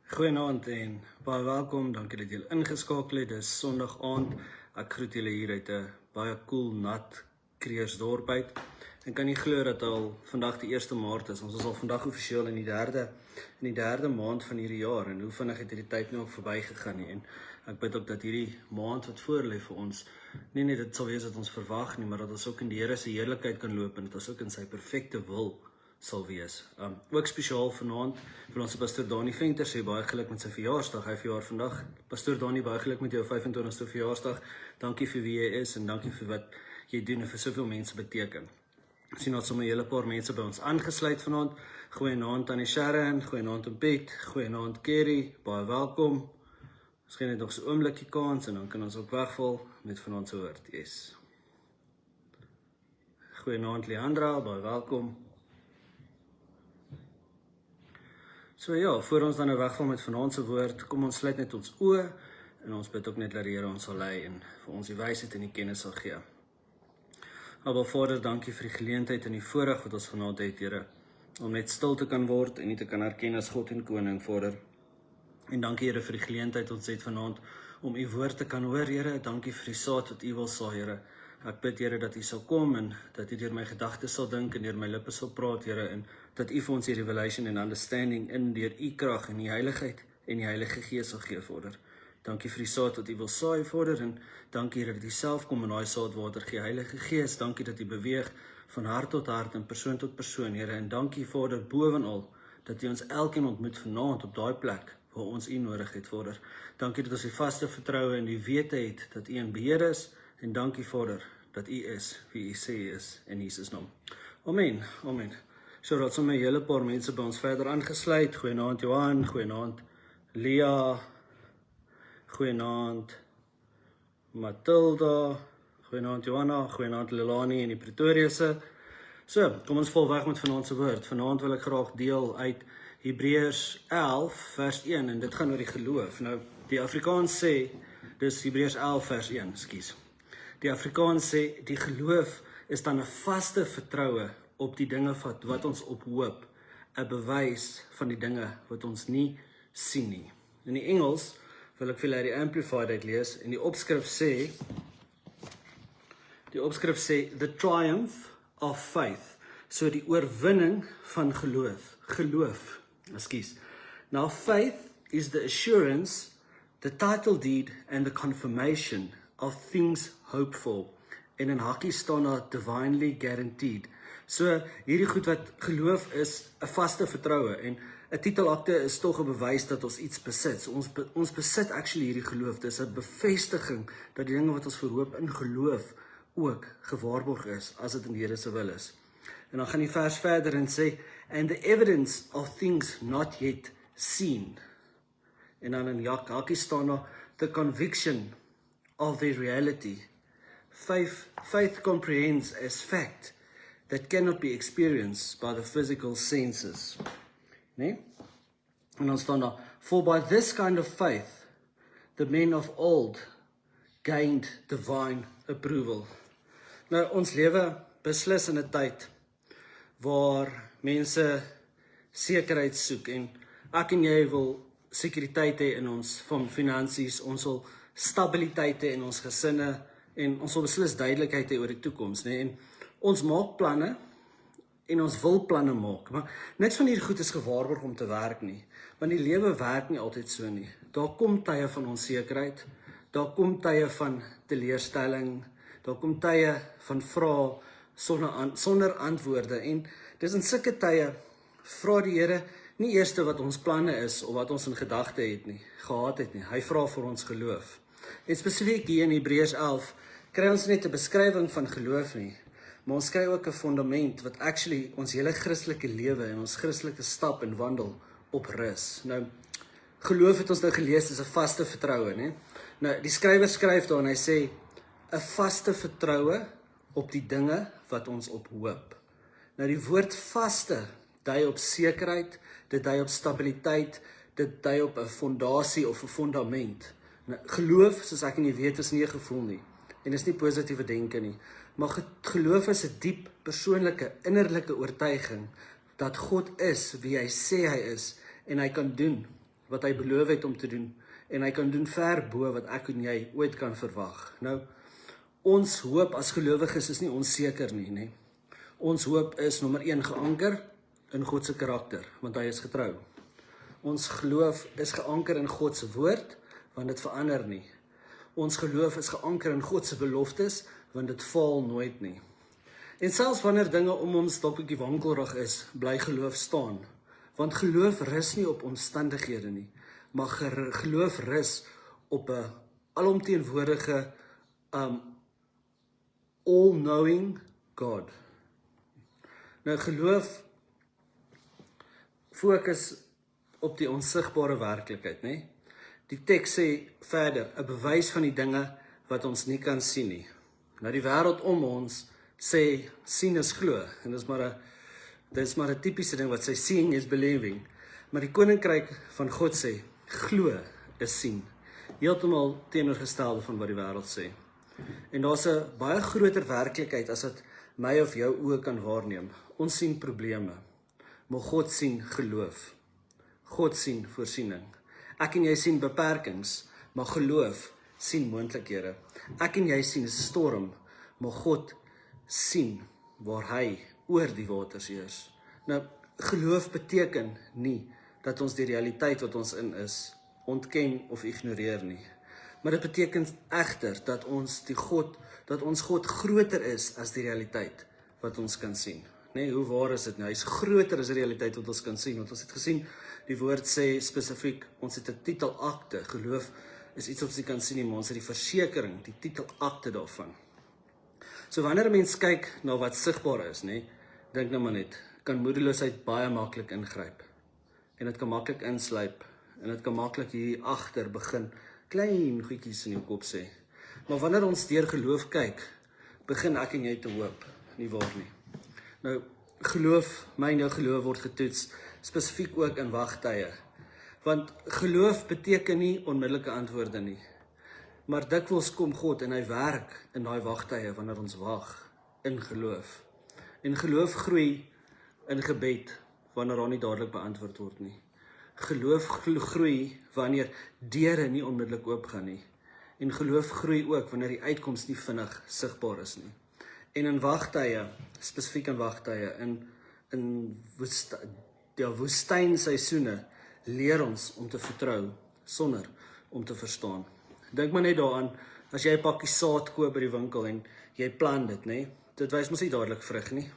Goeienaand en baie welkom, dankie dat julle ingeskakel het. Dis Sondag aand. Ek groet julle hier uit 'n baie cool, nat Kreersdorp uit. En kan nie glo dat al vandag die 1 Maart is. Ons is al vandag offisieel in die derde maand van hierdie jaar en hoe vinnig het hierdie tyd nou ook verby gegaan nie. En ek bid ook dat hierdie maand wat voorlê vir ons nie net dit sal wees wat ons verwag nie, maar dat ons ook in die Here se heerlikheid kan loop en dat ons ook in sy perfekte wil sal wees. Ook spesiaal vanaand vir ons Pastor Dani Venter sê baie geluk met sy verjaarsdag. Hy verjaar vandag. Pastor Dani, baie geluk met jou 25ste verjaarsdag. Dankie vir wie jy is en dankie vir wat jy doen en vir soveel mense beteken. Ek sien dat sommer 'n hele paar mense by ons aangesluit vanaand. Goeienaand aan die Sharon, goeienaand aan Piet, goeienaand Kerry, baie welkom. Miskien net nog so 'n oombliekie kans en dan kan ons ook wegval met vanaand se woord. Yes. Goeienaand Leandra, baie welkom. So ja, voor ons dan nou wegval met vanaand se woord, kom ons sluit net ons oë en ons bid ook net dat die Here ons sal lei en vir ons die wysheid en die kennis sal gee. Aba Vader, dankie vir die geleentheid en die voorreg wat ons vanaand het, Here, om net stil te kan word en nie te kan erken as God en Koning, Vader. En dankie, Here, vir die geleentheid ons het vanaand om u woord te kan hoor, Here. Dankie vir die saad wat u wil saai, Here. Ek bid, Here, dat u sal kom en dat u deur my gedagtes sal dink en deur my lippe sal praat, Here, en dat u vir ons die revelation en understanding in deur u krag en die heiligheid en die Heilige Gees sal gee, Vader. Dankie vir die saad wat u wil saai, Vader, en dankie, Here, dat u self kom in daai saadwater gee. Heilige Gees, dankie dat u beweeg van hart tot hart en persoon tot persoon, Here, en dankie, Vader, bovenal dat u ons elkeen ontmoet vanaand op daai plek waar ons u nodig het, Vader. Dankie dat ons die vaste vertroue en die wete het dat u in beheer is, en dankie, Vader, dat u is wie u sê u is in Jesus naam. Amen, amen. So dat sommer 'n hele paar mense by ons verder aangesluit. Goeienaand Johan, goeienaand Lia, goeienaand Matilda, goeienaand Johanna, goeienaand Lelani en die Pretoriëse. So, kom ons val weg met vanaand se woord. Vanaand wil ek graag deel uit Hebreërs 11 vers 1 en dit gaan oor die geloof. Nou, die Afrikaans sê, dis Hebreërs 11 vers 1, ekskuus. Die Afrikaans sê, die geloof is dan 'n vaste vertroue op die dinge wat ons op hoop, 'n bewys van die dinge wat ons nie sien nie. In die Engels wil ek vir julle die Amplified uitlees en die opskrif sê the triumph of faith. So die oorwinning van geloof. Now faith is the assurance, the title deed and the confirmation of things hoped for. En in hakkie staan daar divinely guaranteed. So hierdie goed wat geloof is 'n vaste vertroue en 'n titelakte is tog 'n bewys dat ons iets besit. So ons besit actually hierdie geloof. Dis 'n bevestiging dat die dinge wat ons verhoop in geloof ook gewaarborg is as dit in die Here se wil is. En dan gaan die vers verder en sê and the evidence of things not yet seen. En dan in hakkie staan daar the conviction of their reality. Faith comprehends as fact that cannot be experienced by the physical senses. Nee? En dan staan daar, for by this kind of faith, the men of old gained divine approval. Nou, ons lewe beslis in 'n tyd waar mense sekerheid soek en ek en jy wil sekuriteit hê in ons van finansies, ons wil stabiliteit hê in ons gesinne en ons wil beslis duidelikheid hê oor die toekoms, nee? En ons maak planne en ons wil planne maak, maar niks van hierdie goed is gewaarborg om te werk nie, want die lewe werk nie altyd so nie. Daar kom tye van onsekerheid, daar kom tye van teleurstelling, daar kom tye van vrae sonder antwoorde en dis in sulke tye vra die Here nie eers wat ons planne is of wat ons in gedagte het nie, gehad het nie. Hy vra vir ons geloof. En spesifiek hier in Hebreërs 11 kry ons net 'n beskrywing van geloof nie, maar ons kry ook 'n fundament wat actually ons hele Christelike lewe en ons Christelike stap en wandel op rus. Nou, geloof het ons nou gelees is 'n vaste vertroue, né? Nou, die skrywer skryf daar en hy sê 'n vaste vertroue op die dinge wat ons op hoop. Nou, die woord vaste dui op sekerheid, dit dui op stabiliteit, dit dui op 'n fondasie of 'n fundament. Nou, geloof, soos ek en jy weet, is nie 'n gevoel nie. En is nie positiewe denke nie. Maar geloof is 'n diep, persoonlike, innerlike oortuiging dat God is wie hy sê hy is en hy kan doen wat hy beloof het om te doen, en hy kan doen ver bo wat ek en jy ooit kan verwag. Nou, ons hoop as gelowiges is nie onseker nie, nee. Ons hoop is nommer 1 geanker in God se karakter, want hy is getrou. Ons geloof is geanker in God se woord, want dit verander nie. Ons geloof is geanker in God se beloftes, want dit faal nooit nie. En selfs wanneer dinge om ons dalk 'n bietjie wankelrig is, bly geloof staan. Want geloof rus nie op omstandighede nie, maar geloof rus op 'n alomteenwoordige, all-knowing God. Nou geloof fokus op die onsigbare werklikheid, né? Die teks sê verder, 'n bewys van die dinge wat ons nie kan sien nie. Nou die wêreld om ons sê sien is glo, en dis maar 'n tipiese ding wat sê seeing is believing. Maar die koninkryk van God sê glo is sien. Heeltemal teenoorgestelde van wat die wêreld sê. En daar's 'n baie groter werklikheid as wat my of jou oë kan waarneem. Ons sien probleme, maar God sien geloof. God sien voorsiening. Ek en jy sien beperkings, maar geloof sien moontlikhede. Ek en jy sien 'n storm, maar God sien waar hy oor die waters heers. Nou, geloof beteken nie dat ons die realiteit wat ons in is, ontken of ignoreer nie. Maar dit beteken egter dat ons God groter is as die realiteit wat ons kan sien. Nee, hoe waar is dit nou? Hy's groter as die realiteit wat ons kan sien, want ons het gesien, die woord sê spesifiek, ons het 'n titelakte, geloof is iets wat ons nie kan sien nie, maar ons het die versekering, die titelakte daarvan. So wanneer 'n mens kyk na wat sigbaar is, nee, dink nou maar net, kan moedeloosheid baie maklik ingryp, en dit kan maklik insluip, en dit kan maklik hier agter begin, klein goedjies in jou kop sê. Maar wanneer ons deur geloof kyk, begin ek en jy te hoop, nie waar nie. Nou, geloof, my en jou geloof word getoets, spesifiek ook in wagtye. Want geloof beteken nie onmiddellike antwoorde nie. Maar dikwels kom God en hy werk in daai wagtye wanneer ons wag in geloof. En geloof groei in gebed wanneer daar nie dadelik beantwoord word nie. Geloof groei wanneer deure nie onmiddellik oopgaan nie. En geloof groei ook wanneer die uitkoms nie vinnig sigbaar is nie. En in wagtye, spesifiek in wagtye, in woestynseisoene, leer ons om te vertrou sonder om te verstaan. Dink maar net daaraan, as jy 'n pakkie saad koop by die winkel en jy plant dit, né? Dit wys mos nie dadelik vrug nie.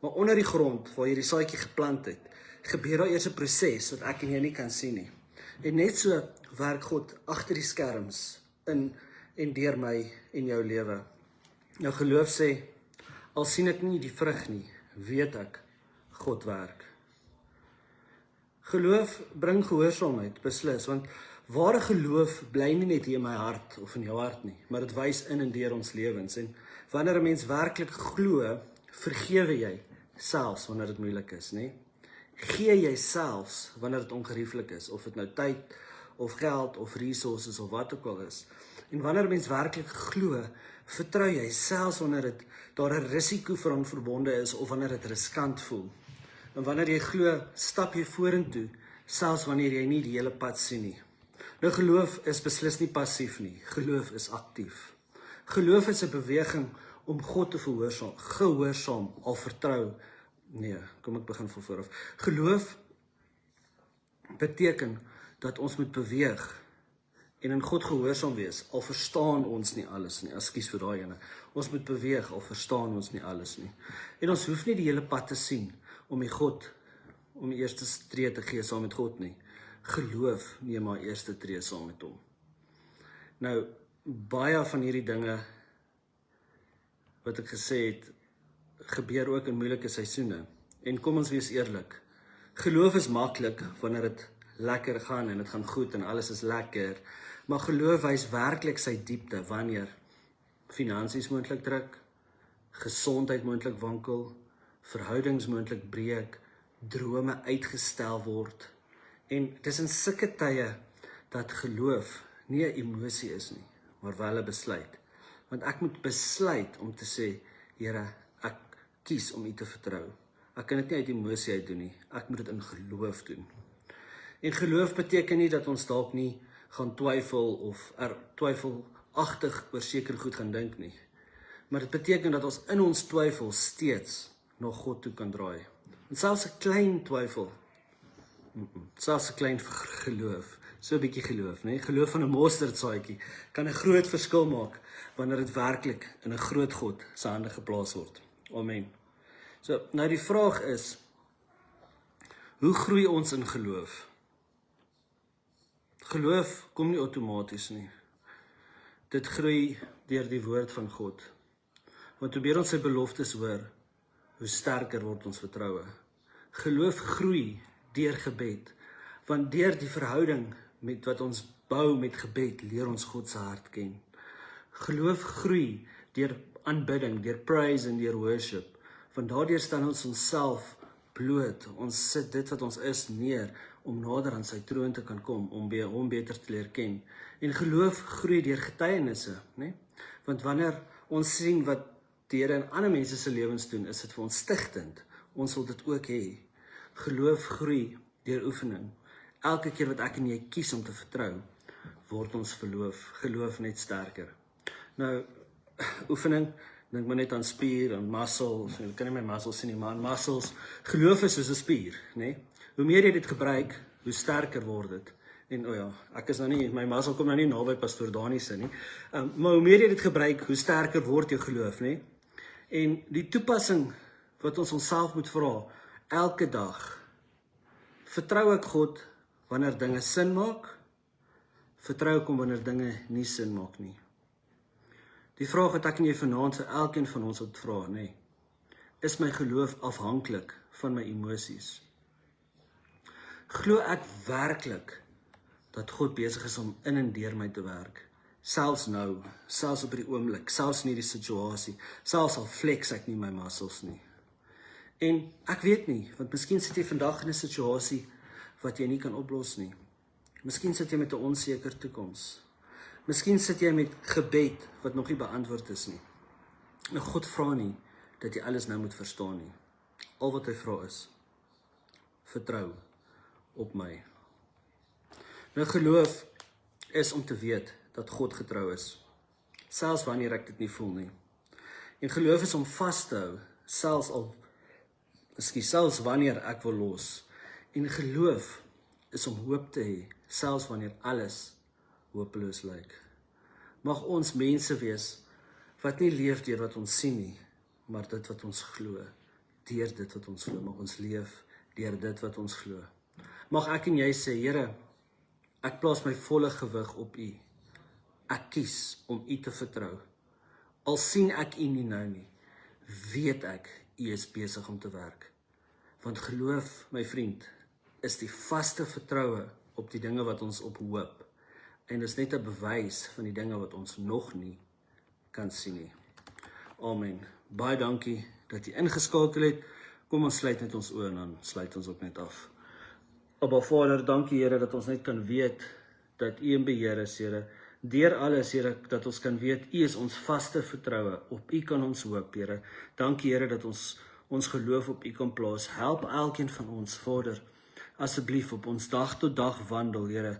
Maar onder die grond waar jy die saadjie geplant het, gebeur daar eers 'n proses wat ek en jy nie kan sien nie. En net so werk God agter die skerms in en deur my en jou lewe. Nou geloof sê, al sien ek nie die vrug nie, weet ek, God werk. Geloof bring gehoorsaamheid, beslis, want ware geloof bly nie net hier in my hart of in jou hart nie, maar dit wys in en deur ons lewens. En wanneer 'n mens werklik glo, vergewe jy selfs wanneer dit moeilik is, nê? Gee jy selfs wanneer dit ongerieflik is, of dit nou tyd of geld of resources of wat ook al is. En wanneer 'n mens werklik glo, vertrou jy selfs wanneer daar 'n risiko aan verbonde is of wanneer dit riskant voel. En wanneer jy glo, stap jy vorentoe, selfs wanneer jy nie die hele pad sien nie. Nou geloof is beslis nie passief nie, geloof is aktief. Geloof is 'n beweging om God te gehoorsaam, al vertrou. Nee, kom ek begin van voor af. Geloof beteken dat ons moet beweeg en in God gehoorsaam wees, al verstaan ons nie alles nie. Ekskuus vir daai ene. Ons moet beweeg, al verstaan ons nie alles nie. En ons hoef nie die hele pad te sien om die eerste tree te gee saam met God nie. Geloof neem maar eerste tree saam met hom. Nou, baie van hierdie dinge wat ek gesê het, gebeur ook in moeilike seisoene. En kom ons wees eerlik, geloof is maklik wanneer dit lekker gaan en dit gaan goed en alles is lekker, maar geloof wys werklik sy diepte wanneer finansies moontlik druk, gesondheid moontlik wankel, verhoudings moontlik breek, drome uitgestel word. En dis in sulke tye dat geloof nie 'n emosie is nie, maar wel 'n besluit. Want ek moet besluit om te sê, Here, ek kies om U te vertrou. Ek kan dit nie uit emosie uit doen nie, ek moet dit in geloof doen. En geloof beteken nie dat ons dalk nie gaan twyfel of twyfelagtig oor sekere goed gaan dink nie. Maar dit beteken dat ons in ons twyfel steeds na God toe kan draai. En selfs 'n klein twyfel, selfs 'n klein geloof, so 'n bietjie geloof, né? Geloof van 'n mosterdsaadjie kan 'n groot verskil maak wanneer dit werklik in 'n groot God se hande geplaas word. Amen. So, nou die vraag is, hoe groei ons in geloof? Geloof kom nie outomaties nie. Dit groei deur die woord van God. Want hoe meer ons sy beloftes hoor, hoe sterker word ons vertroue. Geloof groei deur gebed, want deur die verhouding met wat ons bou met gebed, leer ons God se hart ken. Geloof groei deur aanbidding, deur praise en deur worship, want daardeur stel ons onsself bloot, ons sit dit wat ons is neer, om nader aan sy troon te kan kom, om hom beter te leer ken. En geloof groei deur getuienisse, né? Want wanneer ons sien wat die Here in ander mense se lewens doen, is dit vir ons stigtend. Ons wil dit ook hê. Geloof groei deur oefening. Elke keer wat ek en jy kies om te vertrou, word ons geloof net sterker. Nou, oefening, dink maar net aan spier, aan muscles, ek kan nie my muscles sien nie, maar aan muscles, geloof is soos 'n spier, né? Hoe meer jy dit gebruik, hoe sterker word dit. En ek is nou nie, my muscle kom nou nie naby Pastoor Dani se nie, maar hoe meer jy dit gebruik, hoe sterker word jou geloof, né? En die toepassing wat ons onsself moet vra, elke dag, vertrou ek God wanneer dinge sin maak? Vertrou ek hom wanneer dinge nie sin maak nie? Die vraag wat ek en jy vanaand vir elkeen van ons moet vra, né? Is my geloof afhanklik van my emosies? Glo ek werklik dat God besig is om in en deur my te werk? Selfs nou, selfs op die oomblik, selfs in hierdie situasie, selfs al flex ek nie my muscles nie. En ek weet nie, want miskien sit jy vandag in 'n situasie wat jy nie kan oplos nie. Miskien sit jy met 'n onseker toekoms. Miskien sit jy met gebed wat nog nie beantwoord is nie. En God vra nie dat jy alles nou moet verstaan nie. Al wat hy vra is, vertrou op my. Nou geloof is om te weet dat God getrou is, selfs wanneer ek dit nie voel nie. En geloof is om vas te hou, selfs wanneer ek wil los. En geloof is om hoop te hê, selfs wanneer alles hopeloos lyk. Mag ons mense wees wat nie leef deur wat ons sien nie, maar dit wat ons glo. Deur dit wat ons glo, mag ons leef deur dit wat ons glo. Mag ek en jy sê, Here, ek plaas my volle gewig op U. Ek kies om U te vertrou. Al sien ek U nie nou nie, weet ek U is besig om te werk. Want geloof, my vriend, is die vaste vertroue op die dinge wat ons op hoop. En is net 'n bewys van die dinge wat ons nog nie kan sien nie. Amen. Baie dankie dat jy ingeskakel het. Kom ons sluit net ons oë en dan sluit ons ook net af. Abba Vader, dankie Here dat ons net kan weet dat U in beheer is, Here. Deur alles, Here, dat ons kan weet U is ons vaste vertroue. Op U kan ons hoop, Here. Dankie Here dat ons geloof op U kan plaas. Help elkeen van ons, Vader, asseblief op ons dag tot dag wandel, Here.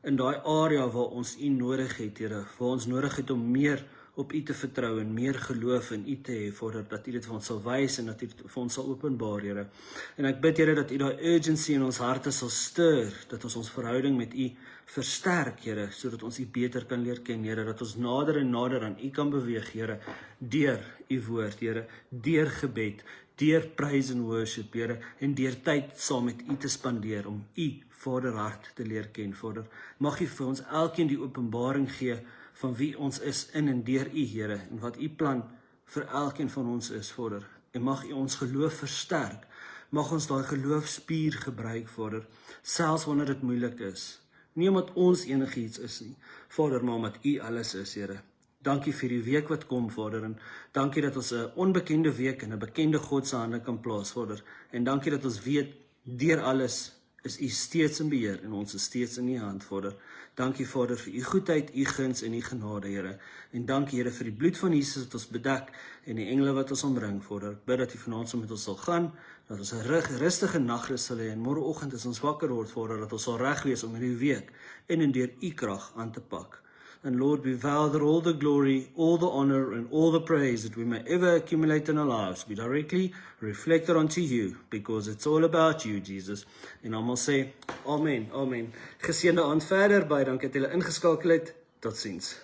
In daai area waar ons U nodig het, Here, waar ons nodig het om meer op U te vertrou en meer geloof in U te hê, Vader, dat U dit vir ons sal wys en dat U dit vir ons sal openbaar, Here. En ek bid, Here, dat U daai urgency in ons harte sal stuur, dat ons verhouding met U versterk, Here, sodat ons U beter kan leer ken, Here, dat ons nader en nader aan U kan beweeg, Here, deur U woord, Here, deur gebed, deur praise and worship, Here, en deur tyd saam met U te spandeer om U Vaderhart te leer ken, Vader. Mag U vir ons elkeen die openbaring gee van wie ons is in en deur U, Here, en wat U plan vir elkeen van ons is, Vader. En mag U ons geloof versterk. Mag ons daai geloofspier gebruik, Vader, selfs wanneer dit moeilik is. Nie omdat ons enigiets is nie, Vader, maar omdat U alles is, Here. Dankie vir die week wat kom, Vader, en dankie dat ons 'n onbekende week in 'n bekende God se hande kan plaas, Vader. En dankie dat ons weet, deur alles is U steeds in beheer en ons is steeds in U hand, Vader. Dankie, Vader, vir U goedheid, U guns en U genade, Here. En dankie, Here, vir die bloed van Jesus wat ons bedek en die engele wat ons omring, Vader. Ek bid dat U vanaand saam met ons sal gaan, dat ons 'n rustige nagrus sal hê en môreoggend as ons wakker word voordat ons sal reg wees om hierdie week in en deur u krag aan te pak. And Lord, we vow that all the glory, all the honor, and all the praise that we may ever accumulate in our lives be directly reflected onto you, because it's all about you, Jesus. En almal sê, amen, amen. Geseënde aand verder, baie dankie dat julle ingeskakel het. Totsiens.